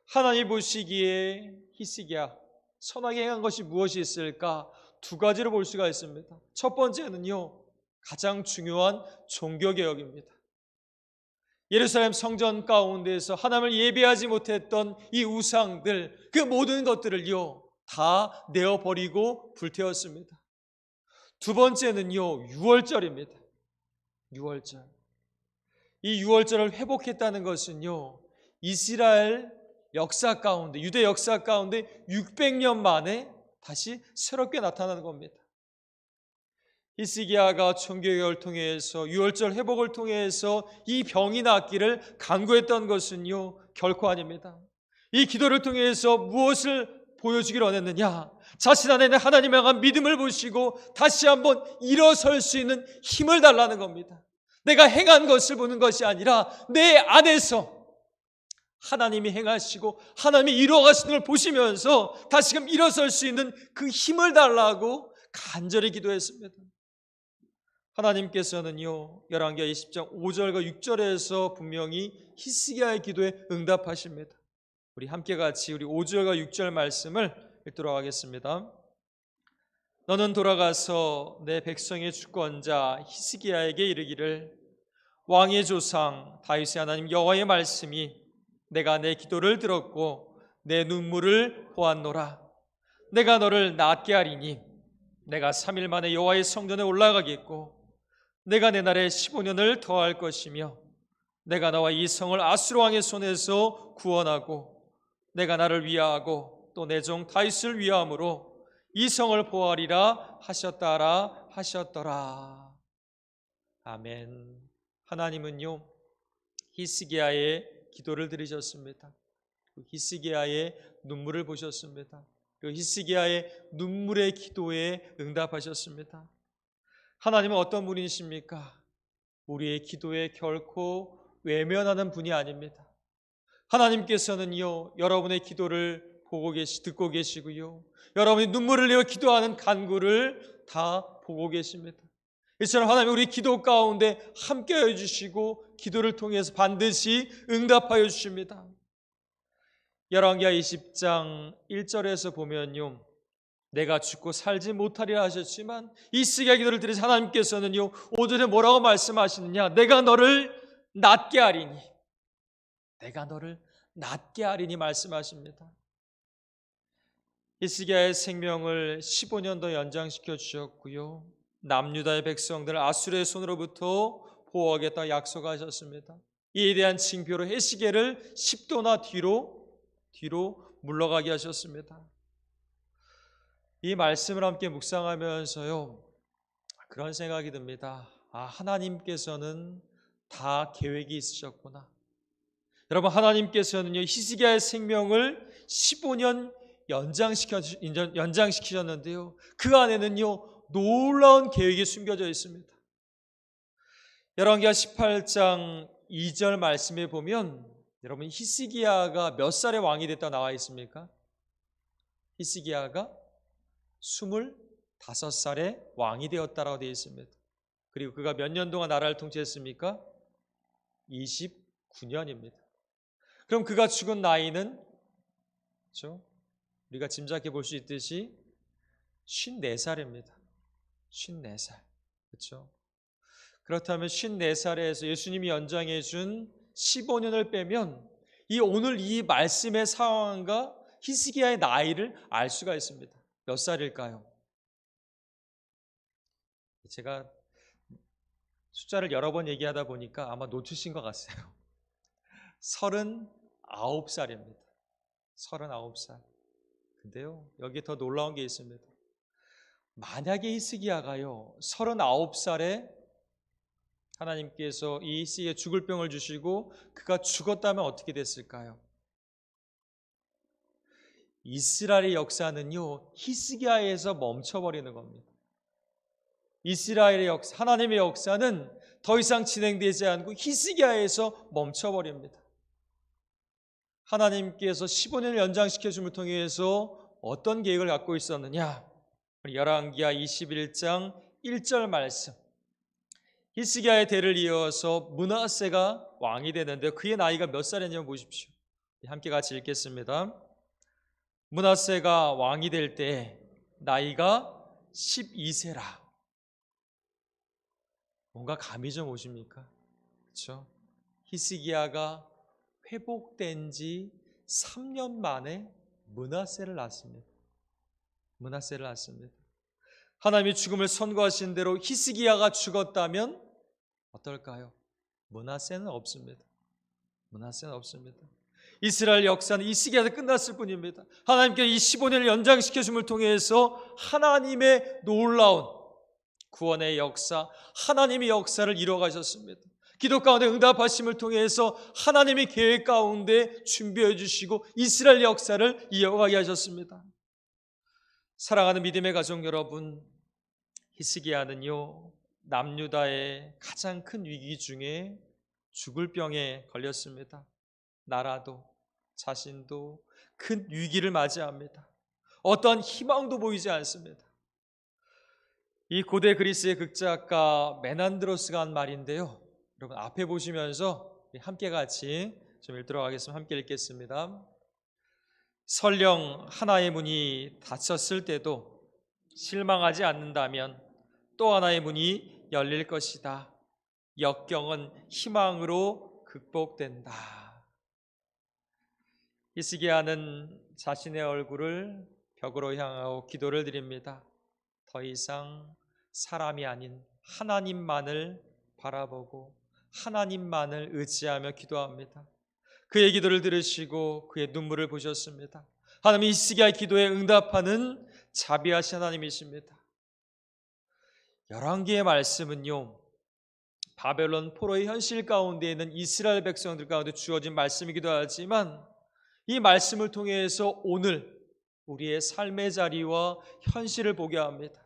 하나님 보시기에 히스기야 선하게 행한 것이 무엇이 있을까? 두 가지로 볼 수가 있습니다. 첫 번째는요, 가장 중요한 종교개혁입니다. 예루살렘 성전 가운데에서 하나님을 예배하지 못했던 이 우상들, 그 모든 것들을요 다 내어버리고 불태웠습니다. 두 번째는요, 유월절입니다. 유월절. 이 유월절을 회복했다는 것은요, 이스라엘 역사 가운데, 유대 역사 가운데 600년 만에 다시 새롭게 나타나는 겁니다. 히스기야가 종교개혁을 통해서 유월절 회복을 통해서 이 병이 낫기를 간구했던 것은요 결코 아닙니다. 이 기도를 통해서 무엇을 보여주기를 원했느냐? 자신 안에 있는 하나님을 향한 믿음을 보시고 다시 한번 일어설 수 있는 힘을 달라는 겁니다. 내가 행한 것을 보는 것이 아니라 내 안에서 하나님이 행하시고 하나님이 이루어가시는 걸 보시면서 다시금 일어설 수 있는 그 힘을 달라고 간절히 기도했습니다. 하나님께서는요 열왕기하 20장 5절과 6절에서 분명히 히스기야의 기도에 응답하십니다. 우리 함께 같이 우리 5절과 6절 말씀을 읽도록 하겠습니다. 너는 돌아가서 내 백성의 주권자 히스기야에게 이르기를 왕의 조상 다윗의 하나님 여호와의 말씀이 내가 내 기도를 들었고 내 눈물을 보았노라. 내가 너를 낫게 하리니 내가 3일 만에 여호와의 성전에 올라가겠고 내가 내 날에 15년을 더할 것이며 내가 나와 이 성을 아수르 왕의 손에서 구원하고 내가 나를 위하고 또 내 종 다윗을 위함으로 이 성을 보호하리라 하셨다라 하셨더라. 아멘. 하나님은요 히스기야의 기도를 들으셨습니다. 히스기야의 눈물을 보셨습니다. 그 히스기야의 눈물의 기도에 응답하셨습니다. 하나님은 어떤 분이십니까? 우리의 기도에 결코 외면하는 분이 아닙니다. 하나님께서는요 여러분의 기도를 듣고 계시고요, 여러분이 눈물을 흘려 기도하는 간구를 다 보고 계십니다. 이처럼 하나님 우리 기도 가운데 함께해 주시고 기도를 통해서 반드시 응답하여 주십니다. 열왕기하 20장 1절에서 보면요, 내가 죽고 살지 못하리라 하셨지만 히스기야 기도를 들으신 하나님께서는요 5절에 뭐라고 말씀하시느냐? 내가 너를 낫게 하리니, 내가 너를 낫게 하리니 말씀하십니다. 히스기야의 생명을 15년 더 연장시켜 주셨고요, 남유다의 백성들을 아수르의 손으로부터 보호하겠다 약속하셨습니다. 이에 대한 징표로 히스기야를 10도나 뒤로 물러가게 하셨습니다. 이 말씀을 함께 묵상하면서요 그런 생각이 듭니다. 하나님께서는 다 계획이 있으셨구나. 여러분, 하나님께서는요 히스기야의 생명을 15년 연장시키셨는데요 그 안에는요 놀라운 계획이 숨겨져 있습니다. 열왕기하 18장 2절 말씀에 보면 여러분 히스기야가 몇 살에 왕이 됐다 나와 있습니까? 히스기야가 25살에 왕이 되었다라고 되어 있습니다. 그리고 그가 몇 년 동안 나라를 통치했습니까? 29년입니다. 그럼 그가 죽은 나이는 그렇죠? 우리가 짐작해 볼 수 있듯이 54살입니다. 54살. 그렇죠? 그렇다면 54살에서 예수님이 연장해 준 15년을 빼면 오늘 이 말씀의 상황과 히스기야의 나이를 알 수가 있습니다. 몇 살일까요? 제가 숫자를 여러 번 얘기하다 보니까 아마 놓치신 것 같아요. 39살입니다. 39살. 근데요, 여기 더 놀라운 게 있습니다. 만약에 히스기야가요 39살에 하나님께서 이 히스기야에 죽을 병을 주시고 그가 죽었다면 어떻게 됐을까요? 이스라엘의 역사는요 히스기야에서 멈춰버리는 겁니다. 이스라엘의 역사, 하나님의 역사는 더 이상 진행되지 않고 히스기야에서 멈춰버립니다. 하나님께서 15년을 연장시켜 줌을 통해서 어떤 계획을 갖고 있었느냐? 열왕기하 21장 1절 말씀. 히스기야의 대를 이어서 므낫세가 왕이 되는데 그의 나이가 몇 살이냐면 보십시오. 함께 같이 읽겠습니다. 므낫세가 왕이 될 때 나이가 12세라. 뭔가 감이 좀 오십니까? 그렇죠? 히스기야가 회복된 지 3년 만에 므낫세를 낳습니다. 므낫세를 낳습니다. 하나님이 죽음을 선고하신 대로 히스기야가 죽었다면 어떨까요? 므낫세는 없습니다. 므낫세는 없습니다. 이스라엘 역사는 히스기야에서 끝났을 뿐입니다. 하나님께 이 15년을 연장시켜 줌을 통해서 하나님의 놀라운 구원의 역사, 하나님의 역사를 이루어 가셨습니다. 기도 가운데 응답하심을 통해서 하나님의 계획 가운데 준비해 주시고 이스라엘 역사를 이어가게 하셨습니다. 사랑하는 믿음의 가족 여러분, 히스기야는요 남유다의 가장 큰 위기 중에 죽을 병에 걸렸습니다. 나라도 자신도 큰 위기를 맞이합니다. 어떠한 희망도 보이지 않습니다. 이 고대 그리스의 극작가 메난드로스가 한 말인데요, 여러분 앞에 보시면서 함께 같이 좀 읽도록 하겠습니다. 함께 읽겠습니다. 설령 하나의 문이 닫혔을 때도 실망하지 않는다면 또 하나의 문이 열릴 것이다. 역경은 희망으로 극복된다. 히스기야는 자신의 얼굴을 벽으로 향하고 기도를 드립니다. 더 이상 사람이 아닌 하나님만을 바라보고 하나님만을 의지하며 기도합니다. 그의 기도를 들으시고 그의 눈물을 보셨습니다. 하나님이 히스기야의 기도에 응답하는 자비하신 하나님이십니다. 열왕기의 말씀은요 바벨론 포로의 현실 가운데 있는 이스라엘 백성들 가운데 주어진 말씀이기도 하지만 이 말씀을 통해서 오늘 우리의 삶의 자리와 현실을 보게 합니다.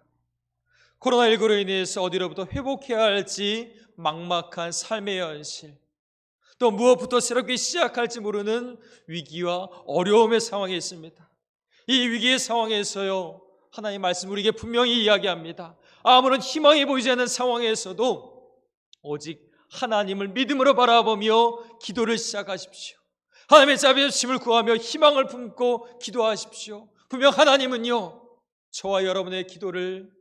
코로나19로 인해서 어디로부터 회복해야 할지 막막한 삶의 현실, 또 무엇부터 새롭게 시작할지 모르는 위기와 어려움의 상황에 있습니다. 이 위기의 상황에서요 하나님의 말씀 우리에게 분명히 이야기합니다. 아무런 희망이 보이지 않는 상황에서도 오직 하나님을 믿음으로 바라보며 기도를 시작하십시오. 하나님의 자비하심을 구하며 희망을 품고 기도하십시오. 분명 하나님은요 저와 여러분의 기도를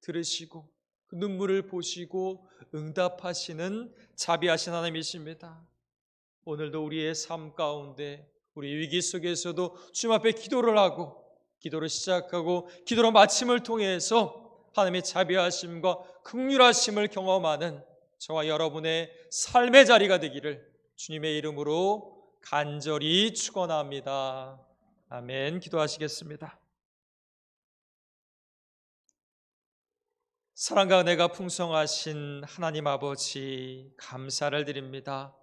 들으시고 그 눈물을 보시고 응답하시는 자비하신 하나님이십니다. 오늘도 우리의 삶 가운데 우리 위기 속에서도 주님 앞에 기도를 하고 기도를 시작하고 기도로 마침을 통해서 하나님의 자비하심과 긍휼하심을 경험하는 저와 여러분의 삶의 자리가 되기를 주님의 이름으로 간절히 축원합니다. 아멘. 기도하시겠습니다. 사랑과 은혜가 풍성하신 하나님 아버지 감사를 드립니다.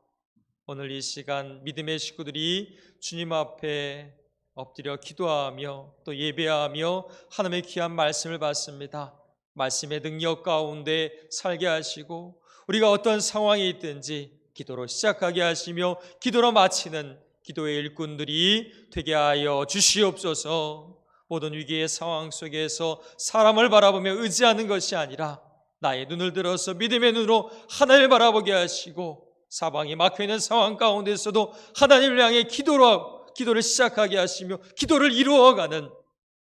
오늘 이 시간 믿음의 식구들이 주님 앞에 엎드려 기도하며 또 예배하며 하나님의 귀한 말씀을 받습니다. 말씀의 능력 가운데 살게 하시고 우리가 어떤 상황에 있든지 기도로 시작하게 하시며 기도로 마치는 기도의 일꾼들이 되게 하여 주시옵소서. 모든 위기의 상황 속에서 사람을 바라보며 의지하는 것이 아니라 나의 눈을 들어서 믿음의 눈으로 하나님을 바라보게 하시고 사방이 막혀있는 상황 가운데서도 하나님을 향해 기도를 시작하게 하시며 기도를 이루어가는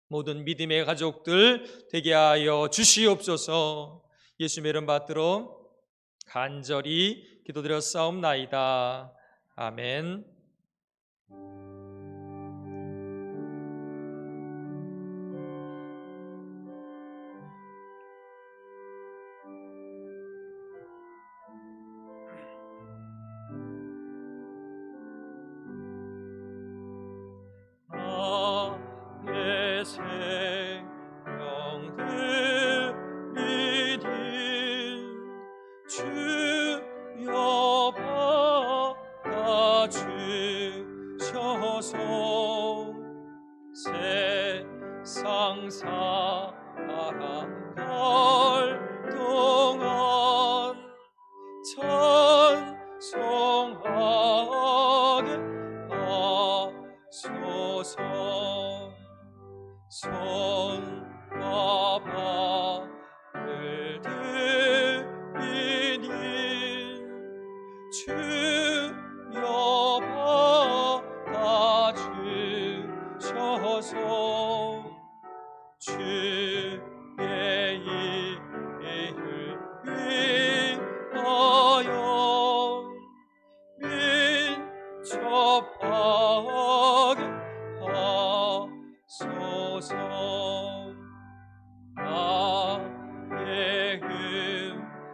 모든 믿음의 가족들 되게 하여 주시옵소서. 예수님의 이름 받들어 간절히 기도드려 싸움나이다. 아멘.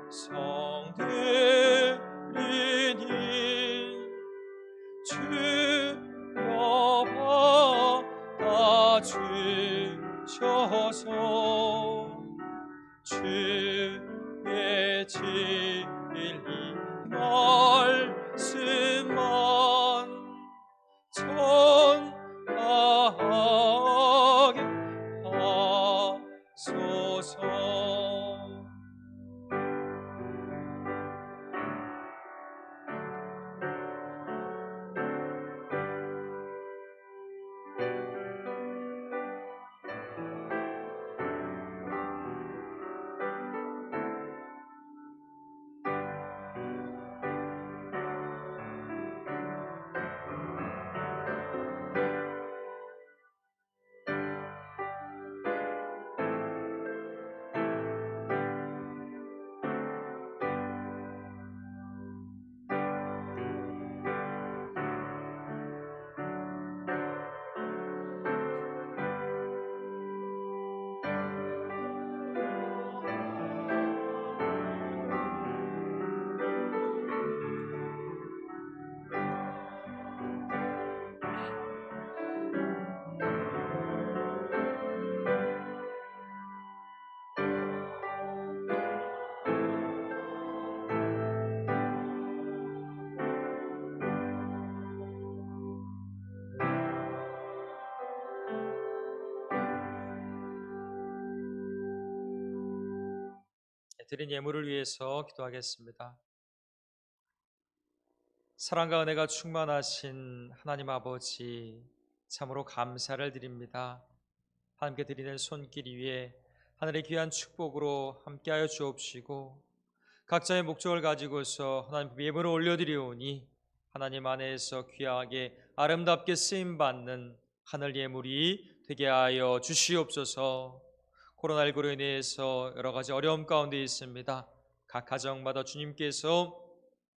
음성들이니 주여 받아주셔서 주의 진리 말씀만 전하게 하소서. 드린 예물을 위해서 기도하겠습니다. 사랑과 은혜가 충만하신 하나님 아버지, 참으로 감사를 드립니다. 하나님께 드리는 손길 위에 하늘의 귀한 축복으로 함께하여 주옵시고 각자의 목적을 가지고서 하나님 예물을 올려드리오니 하나님 안에서 귀하게 아름답게 쓰임받는 하늘 예물이 되게 하여 주시옵소서. 코로나19로 인해서 여러 가지 어려움 가운데 있습니다. 각 가정마다 주님께서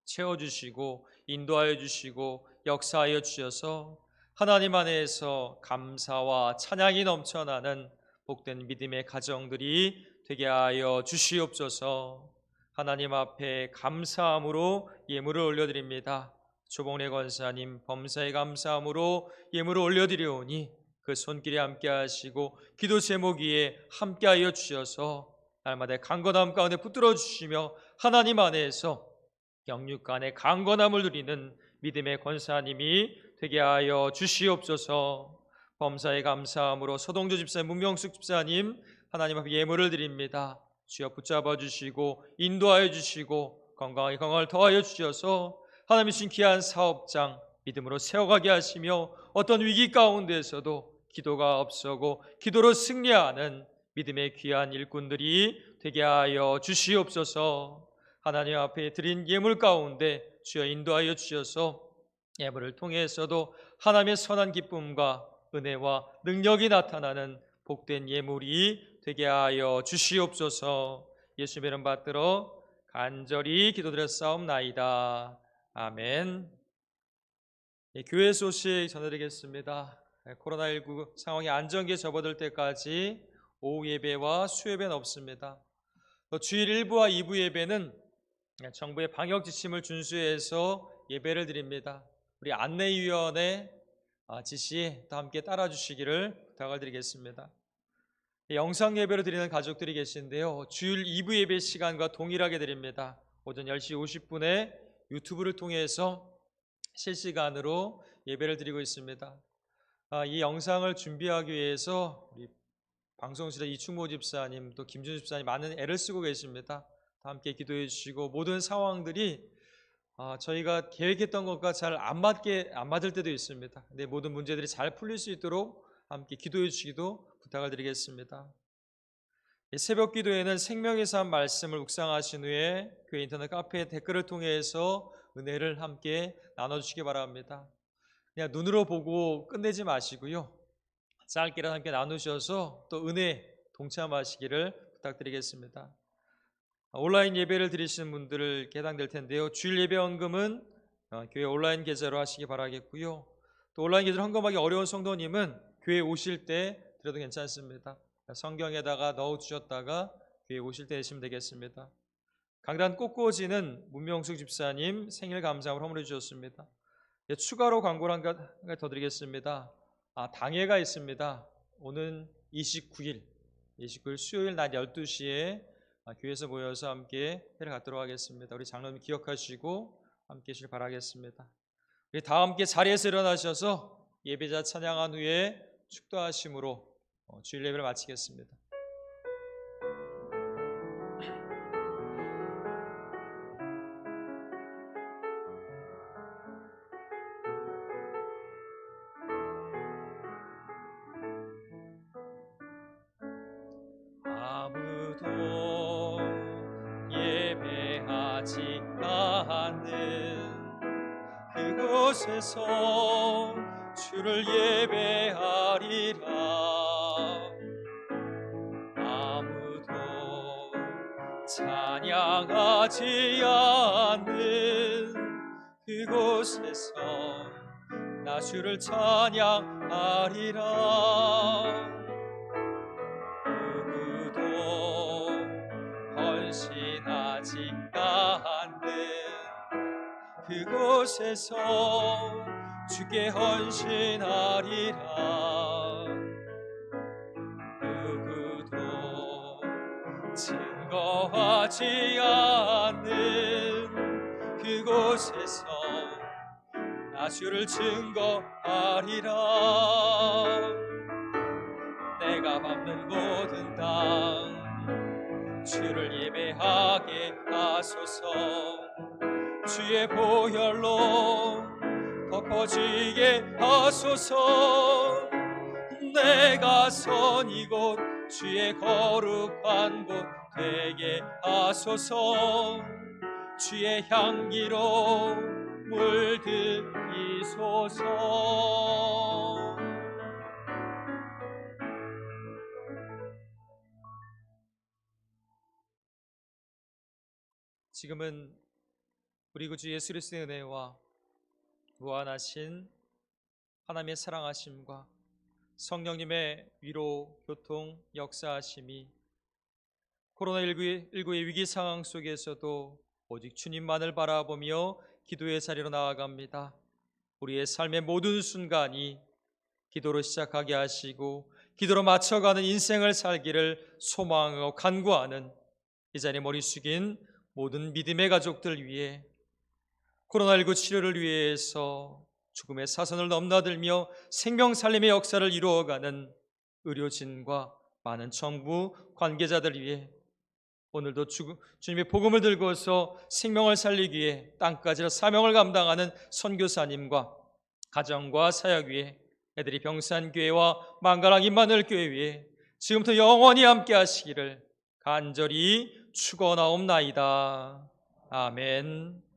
채워주시고 인도하여 주시고 역사하여 주셔서 하나님 안에서 감사와 찬양이 넘쳐나는 복된 믿음의 가정들이 되게 하여 주시옵소서. 하나님 앞에 감사함으로 예물을 올려드립니다. 조봉래 권사님 범사에 감사함으로 예물을 올려드리오니 그 손길에 함께 하시고 기도 제목 위에 함께 하여 주셔서 날마다 강건함 가운데 붙들어 주시며 하나님 안에서 영육간의 강건함을 누리는 믿음의 권사님이 되게 하여 주시옵소서. 범사에 감사함으로 서동조 집사님, 문명숙 집사님 하나님 앞에 예물을 드립니다. 주여 붙잡아 주시고 인도하여 주시고 건강하게 건강을 더하여 주셔서 하나님이 주신 귀한 사업장 믿음으로 세워가게 하시며 어떤 위기 가운데에서도 기도가 앞서고 기도로 승리하는 믿음의 귀한 일꾼들이 되게 하여 주시옵소서. 하나님 앞에 드린 예물 가운데 주여 인도하여 주셔서 예물을 통해서도 하나님의 선한 기쁨과 은혜와 능력이 나타나는 복된 예물이 되게 하여 주시옵소서. 예수님의 이름 받들어 간절히 기도드렸사옵나이다. 아멘. 교회 소식 전해드리겠습니다. 코로나19 상황이 안정기에 접어들 때까지 오후 예배와 수예배는 없습니다. 주일 1부와 2부 예배는 정부의 방역 지침을 준수해서 예배를 드립니다. 우리 안내위원회 지시에 다 함께 따라 주시기를 부탁을 드리겠습니다. 영상 예배를 드리는 가족들이 계신데요. 주일 2부 예배 시간과 동일하게 드립니다. 오전 10시 50분에 유튜브를 통해서 실시간으로 예배를 드리고 있습니다. 이 영상을 준비하기 위해서 우리 방송실에 이충모 집사님 또 김준 집사님 많은 애를 쓰고 계십니다. 다 함께 기도해 주시고 모든 상황들이 저희가 계획했던 것과 잘 안 맞을 때도 있습니다. 근데 모든 문제들이 잘 풀릴 수 있도록 함께 기도해 주시기도 부탁을 드리겠습니다. 새벽 기도에는 생명의 삶 말씀을 묵상하신 후에 교회 인터넷 카페 댓글을 통해서 은혜를 함께 나눠주시기 바랍니다. 그냥 눈으로 보고 끝내지 마시고요. 짧게라도 함께 나누셔서 또 은혜 동참하시기를 부탁드리겠습니다. 온라인 예배를 드리시는 분들을 해당될 텐데요. 주일 예배 헌금은 교회 온라인 계좌로 하시기 바라겠고요. 또 온라인 계좌로 헌금하기 어려운 성도님은 교회 오실 때 드려도 괜찮습니다. 성경에다가 넣어주셨다가 교회에 오실 때 되시면 되겠습니다. 강단 꽃꽂이는 문명숙 집사님 생일 감사함을 허물해 주셨습니다. 추가로 광고를 한 가지 더 드리겠습니다. 당회가 있습니다. 오는 29일 수요일 낮 12시에 교회에서 모여서 함께 회를 갖도록 하겠습니다. 우리 장로님 기억하시고 함께 하시길 바라겠습니다. 우리 다 함께 자리에서 일어나셔서 예배자 찬양한 후에 축도하심으로 주일 예배를 마치겠습니다. 아무도 예배하지 않는 그곳에서 주를 예배하리라. 아무도 찬양하지 않는 그곳에서 나 주를 찬양하리라. 헌신하지 않는 그곳에서 주께 헌신하리라. 누구도 증거하지 않는 그곳에서 나 주를 증거하리라. 내가 밟는 모든 땅 주를 예배하게 하소서. 주의 보혈로 덮어지게 하소서. 내가 선 이곳 주의 거룩한 곳 되게 하소서. 주의 향기로 물들이소서. 지금은 우리 구주 예수 그리스도의 은혜와 무한하신 하나님의 사랑하심과 성령님의 위로, 교통, 역사하심이 코로나19의 위기 상황 속에서도 오직 주님만을 바라보며 기도의 자리로 나아갑니다. 우리의 삶의 모든 순간이 기도로 시작하게 하시고 기도로 맞춰가는 인생을 살기를 소망하고 간구하는 이 자리에 머리 숙인 모든 믿음의 가족들 위해 코로나19 치료를 위해서 죽음의 사선을 넘나들며 생명 살림의 역사를 이루어가는 의료진과 많은 정부 관계자들 위해 오늘도 주님의 복음을 들고서 생명을 살리기 위해 땅까지로 사명을 감당하는 선교사님과 가정과 사역 위해 애들이 병산교회와 망가랑 임마누엘 교회 위해 지금부터 영원히 함께 하시기를 간절히 축원하옵나이다. 아멘.